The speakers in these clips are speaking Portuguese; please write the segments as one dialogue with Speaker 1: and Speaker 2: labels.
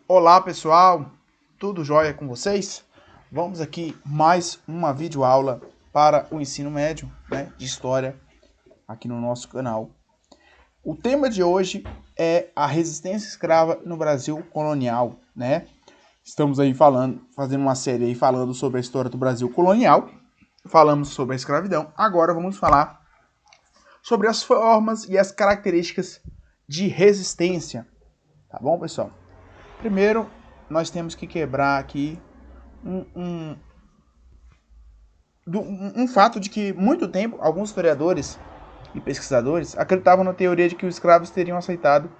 Speaker 1: Olá pessoal, tudo jóia com vocês? Vamos aqui mais uma videoaula para o ensino médio, né, de história aqui no nosso canal. O tema de hoje é a resistência escrava no Brasil colonial, né? Estamos aí fazendo uma série aí falando sobre a história do Brasil colonial. Falamos sobre a escravidão. Agora vamos falar sobre as formas e as características de resistência. Tá bom, pessoal? Primeiro, nós temos que quebrar aqui um fato de que, muito tempo, alguns historiadores e pesquisadores acreditavam na teoria de que os escravos teriam aceitado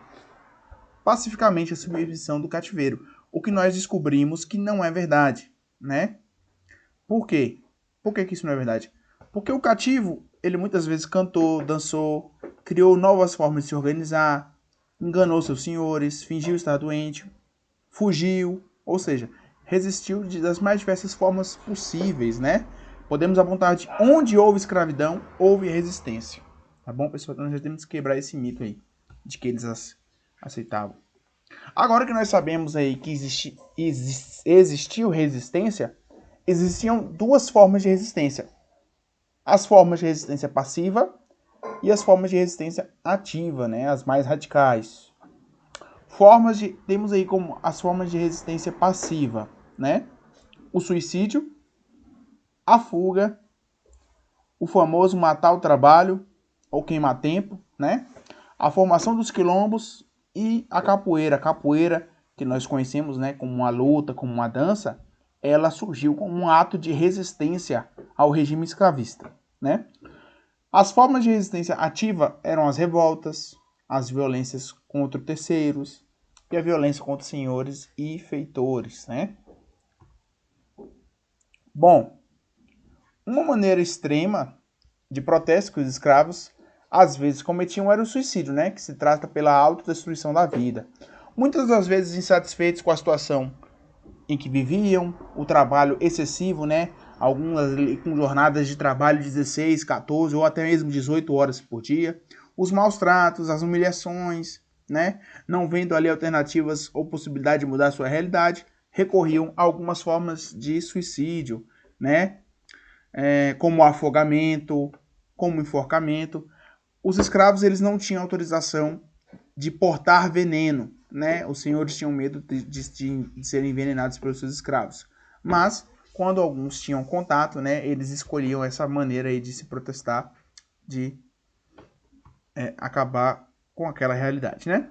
Speaker 1: pacificamente a submissão do cativeiro, o que nós descobrimos que não é verdade, né? Por quê? Por que isso não é verdade? Porque o cativo, ele muitas vezes cantou, dançou, criou novas formas de se organizar, enganou seus senhores, fingiu estar doente, fugiu, ou seja, resistiu das mais diversas formas possíveis, né? Podemos apontar de onde houve escravidão, houve resistência. Tá bom, pessoal? Então nós já temos que quebrar esse mito aí, de que eles aceitavam. Agora que nós sabemos aí que existiu resistência, existiam duas formas de resistência. As formas de resistência passiva e as formas de resistência ativa, né? As mais radicais. Temos aí como as formas de resistência passiva, né? O suicídio, a fuga, o famoso matar o trabalho ou queimar tempo, né? A formação dos quilombos e a capoeira. A capoeira, que nós conhecemos, né, como uma luta, como uma dança, ela surgiu como um ato de resistência ao regime escravista, né? As formas de resistência ativa eram as revoltas, as violências contra terceiros e a violência contra senhores e feitores, né? Bom, uma maneira extrema de protesto que os escravos às vezes cometiam era o suicídio, né? Que se trata pela autodestruição da vida. Muitas das vezes insatisfeitos com a situação em que viviam, o trabalho excessivo, né? Algumas com jornadas de trabalho de 16, 14 ou até mesmo 18 horas por dia. Os maus tratos, as humilhações, né? Não vendo ali alternativas ou possibilidade de mudar a sua realidade, recorriam a algumas formas de suicídio, né? Como afogamento, como enforcamento. Os escravos eles não tinham autorização de portar veneno, né? Os senhores tinham medo de serem envenenados pelos seus escravos. Mas, quando alguns tinham contato, né, eles escolhiam essa maneira aí de se protestar, de acabar com aquela realidade, né?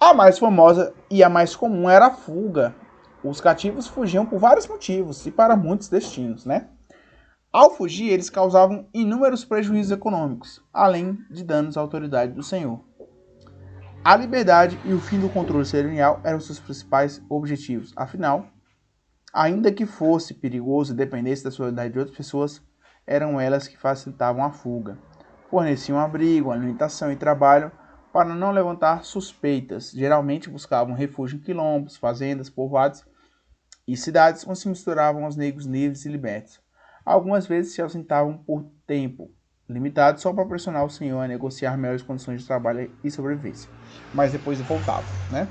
Speaker 1: A mais famosa e a mais comum era a fuga. Os cativos fugiam por vários motivos e para muitos destinos, né? Ao fugir, eles causavam inúmeros prejuízos econômicos, além de danos à autoridade do senhor. A liberdade e o fim do controle cerimonial eram seus principais objetivos. Afinal, ainda que fosse perigoso e dependesse da solidariedade de outras pessoas, eram elas que facilitavam a fuga. Forneciam abrigo, alimentação e trabalho para não levantar suspeitas. Geralmente buscavam refúgio em quilombos, fazendas, povoados e cidades onde se misturavam aos negros livres e libertos. Algumas vezes se ausentavam por tempo limitado só para pressionar o senhor a negociar melhores condições de trabalho e sobrevivência. Mas depois voltavam, né?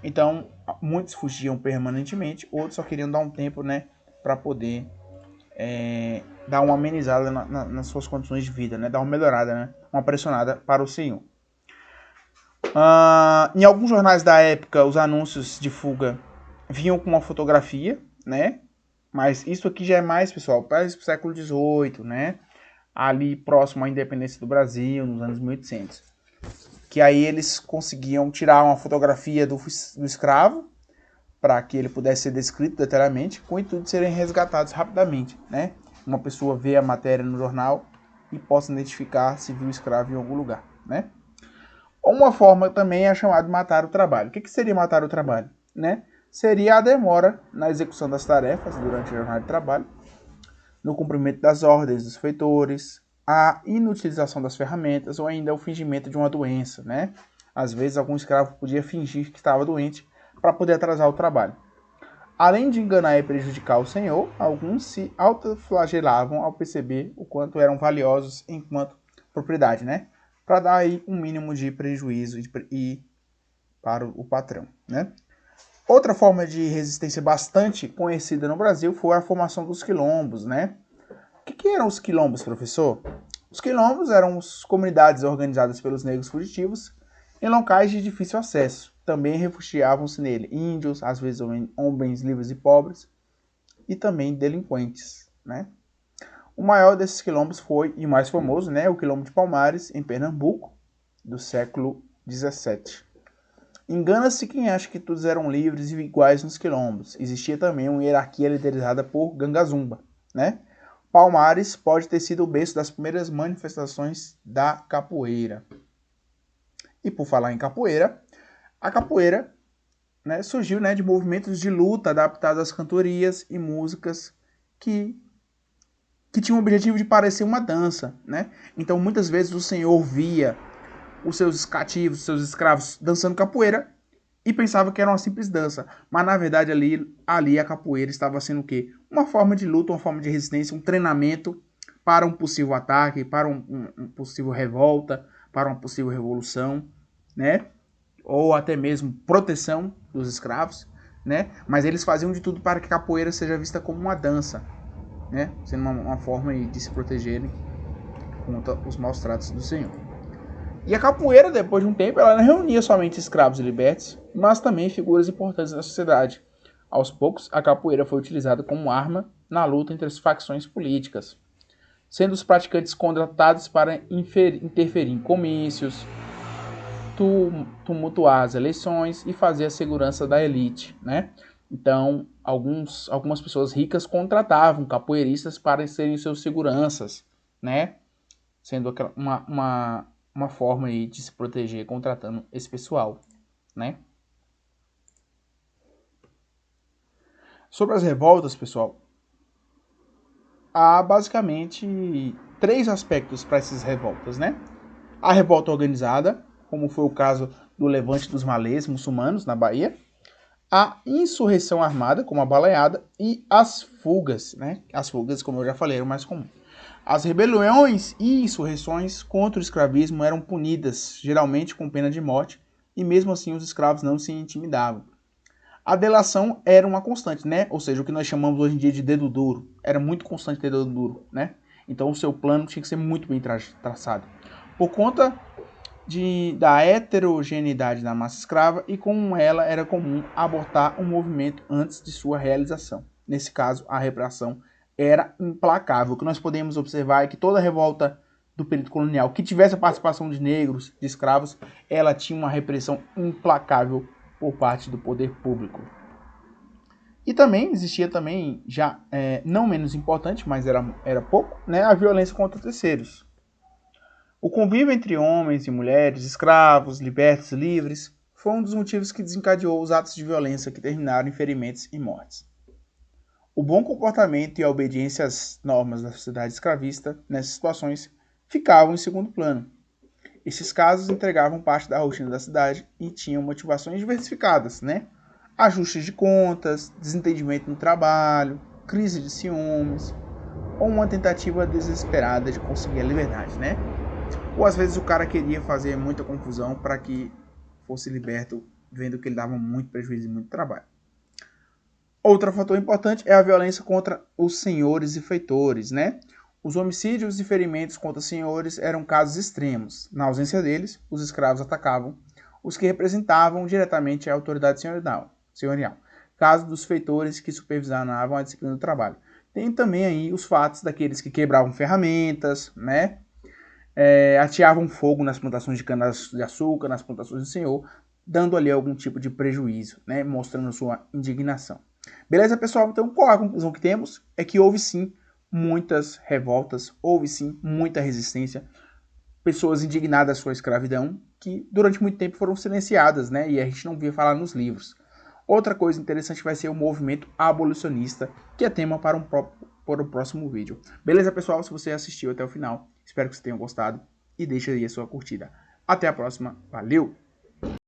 Speaker 1: Então, muitos fugiam permanentemente, outros só queriam dar um tempo, né, para poder dar uma amenizada nas suas condições de vida, né? Dar uma melhorada, né? Uma pressionada para o senhor. Em alguns jornais da época, os anúncios de fuga vinham com uma fotografia, né? Mas isso aqui já é mais, pessoal, para o século XVIII, né? Ali próximo à independência do Brasil, nos anos 1800. Que aí eles conseguiam tirar uma fotografia do escravo para que ele pudesse ser descrito detalhadamente, com o intuito de serem resgatados rapidamente, né? Uma pessoa vê a matéria no jornal e possa identificar se viu o escravo em algum lugar, né? Uma forma também é chamada de matar o trabalho. O que seria matar o trabalho, né? Seria a demora na execução das tarefas durante a jornada de trabalho, no cumprimento das ordens dos feitores, a inutilização das ferramentas ou ainda o fingimento de uma doença, né? Às vezes algum escravo podia fingir que estava doente para poder atrasar o trabalho. Além de enganar e prejudicar o senhor, alguns se autoflagelavam ao perceber o quanto eram valiosos enquanto propriedade, né? Para dar aí um mínimo de prejuízo e para o patrão, né? Outra forma de resistência bastante conhecida no Brasil foi a formação dos quilombos, né? O que eram os quilombos, professor? Os quilombos eram comunidades organizadas pelos negros fugitivos em locais de difícil acesso. Também refugiavam-se nele índios, às vezes homens livres e pobres, e também delinquentes, né? O maior desses quilombos foi, e mais famoso, né, o Quilombo de Palmares, em Pernambuco, do século XVII. Engana-se quem acha que todos eram livres e iguais nos quilombos. Existia também uma hierarquia liderada por Gangazumba, né? Palmares pode ter sido o berço das primeiras manifestações da capoeira. E por falar em capoeira, a capoeira, né, surgiu, né, de movimentos de luta adaptados às cantorias e músicas que tinham o objetivo de parecer uma dança, né? Então muitas vezes o senhor via os seus cativos, os seus escravos dançando capoeira e pensava que era uma simples dança, mas na verdade ali a capoeira estava sendo o quê? Uma forma de luta, uma forma de resistência, um treinamento para um possível ataque, para um possível revolta, para uma possível revolução, né? Ou até mesmo proteção dos escravos, né? Mas eles faziam de tudo para que a capoeira seja vista como uma dança, né? Sendo uma forma de se protegerem contra os maus tratos do senhor. E a capoeira, depois de um tempo, ela não reunia somente escravos e libertos, mas também figuras importantes da sociedade. Aos poucos, a capoeira foi utilizada como arma na luta entre as facções políticas, sendo os praticantes contratados para interferir em comícios, tumultuar as eleições e fazer a segurança da elite, né? Então, algumas pessoas ricas contratavam capoeiristas para serem seus seguranças, né? Sendo uma forma aí de se proteger contratando esse pessoal, né? Sobre as revoltas, pessoal, há basicamente 3 aspectos para essas revoltas, né? A revolta organizada, como foi o caso do levante dos malês muçulmanos na Bahia, a insurreição armada, como a baleada, e as fugas, né? As fugas, como eu já falei, eram mais comuns. As rebeliões e insurreições contra o escravismo eram punidas, geralmente com pena de morte, e mesmo assim os escravos não se intimidavam. A delação era uma constante, né? Ou seja, o que nós chamamos hoje em dia de dedo duro. Era muito constante ter dedo duro, né? Então o seu plano tinha que ser muito bem traçado. Por conta da heterogeneidade da massa escrava e com ela era comum abortar um movimento antes de sua realização. Nesse caso, a repressão era implacável. O que nós podemos observar é que toda revolta do período colonial que tivesse a participação de negros, de escravos, ela tinha uma repressão implacável por parte do poder público. E também existia também, já não menos importante, mas era pouco, né, a violência contra terceiros. O convívio entre homens e mulheres, escravos, libertos e livres, foi um dos motivos que desencadeou os atos de violência que terminaram em ferimentos e mortes. O bom comportamento e a obediência às normas da sociedade escravista, nessas situações, ficavam em segundo plano. Esses casos entregavam parte da rotina da cidade e tinham motivações diversificadas, né? Ajustes de contas, desentendimento no trabalho, crise de ciúmes, ou uma tentativa desesperada de conseguir a liberdade, né? Ou às vezes o cara queria fazer muita confusão para que fosse liberto, vendo que ele dava muito prejuízo e muito trabalho. Outro fator importante é a violência contra os senhores e feitores, né? Os homicídios e ferimentos contra senhores eram casos extremos. Na ausência deles, os escravos atacavam os que representavam diretamente a autoridade senhorial. Caso dos feitores que supervisionavam a disciplina do trabalho. Tem também aí os fatos daqueles que quebravam ferramentas, né? Ateavam fogo nas plantações de cana-de-açúcar, nas plantações do senhor, dando ali algum tipo de prejuízo, né? Mostrando sua indignação. Beleza, pessoal? Então, qual a conclusão que temos? É que houve sim muitas revoltas, houve sim muita resistência, pessoas indignadas com a escravidão, que durante muito tempo foram silenciadas, né? E a gente não via falar nos livros. Outra coisa interessante vai ser o movimento abolicionista, que é tema para o próximo vídeo. Beleza, pessoal? Se você assistiu até o final, espero que vocês tenham gostado e deixe aí a sua curtida. Até a próxima. Valeu!